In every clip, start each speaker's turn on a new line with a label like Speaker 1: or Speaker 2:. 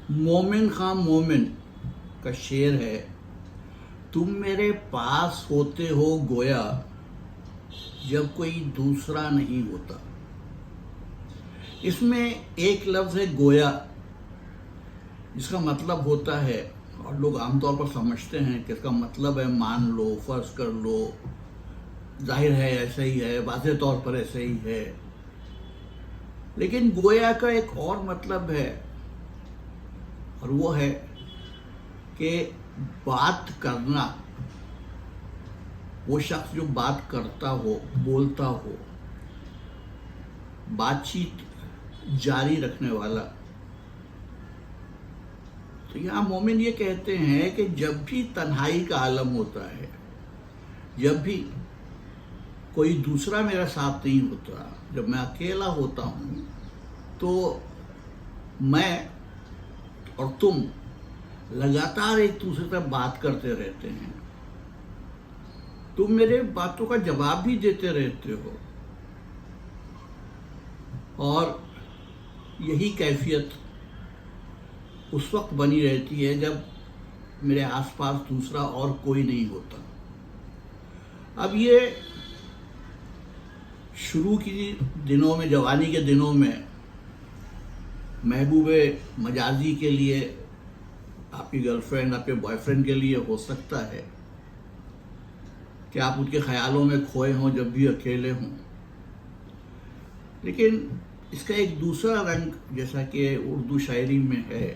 Speaker 1: مومن خان مومن کا شعر ہے، تم میرے پاس ہوتے ہو گویا جب کوئی دوسرا نہیں ہوتا۔ اس میں ایک لفظ ہے گویا، جس کا مطلب ہوتا ہے، اور لوگ عام طور پر سمجھتے ہیں کہ اس کا مطلب ہے مان لو، فرض کر لو، ظاہر ہے ایسا ہی ہے، واضح طور پر ایسا ہی ہے۔ لیکن گویا کا ایک اور مطلب ہے، اور وہ ہے کہ بات کرنا، وہ شخص جو بات کرتا ہو، بولتا ہو، بات چیت جاری رکھنے والا۔ تو یہاں مومن یہ کہتے ہیں کہ جب بھی تنہائی کا عالم ہوتا ہے، جب بھی کوئی دوسرا میرا ساتھ نہیں ہوتا، جب میں اکیلا ہوتا ہوں، تو میں اور تم لگاتار ایک دوسرے سے بات کرتے رہتے ہیں، تم میرے باتوں کا جواب بھی دیتے رہتے ہو، اور یہی کیفیت اس وقت بنی رہتی ہے جب میرے آس پاس دوسرا اور کوئی نہیں ہوتا۔ اب یہ شروع کی دنوں میں، جوانی کے دنوں میں، محبوب مجازی کے لیے، آپ کی گرل فرینڈ، آپ کے بوائے فرینڈ کے لیے ہو سکتا ہے کہ آپ ان کے خیالوں میں کھوئے ہوں جب بھی اکیلے ہوں۔ لیکن اس کا ایک دوسرا رنگ، جیسا کہ اردو شاعری میں ہے،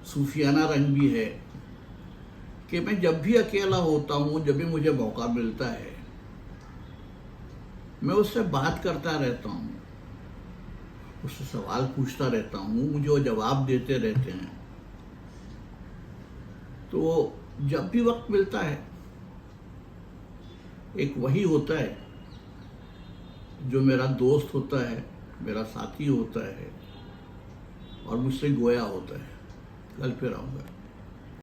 Speaker 1: صوفیانہ رنگ بھی ہے، کہ میں جب بھی اکیلا ہوتا ہوں، جب بھی مجھے موقع ملتا ہے، میں اس سے بات کرتا رہتا ہوں، اس سے سوال پوچھتا رہتا ہوں، مجھے وہ جواب دیتے رہتے ہیں۔ تو جب بھی وقت ملتا ہے، ایک وہی ہوتا ہے جو میرا دوست ہوتا ہے، میرا ساتھی ہوتا ہے، اور مجھ سے گویا ہوتا ہے۔ کل پھر آؤں گا۔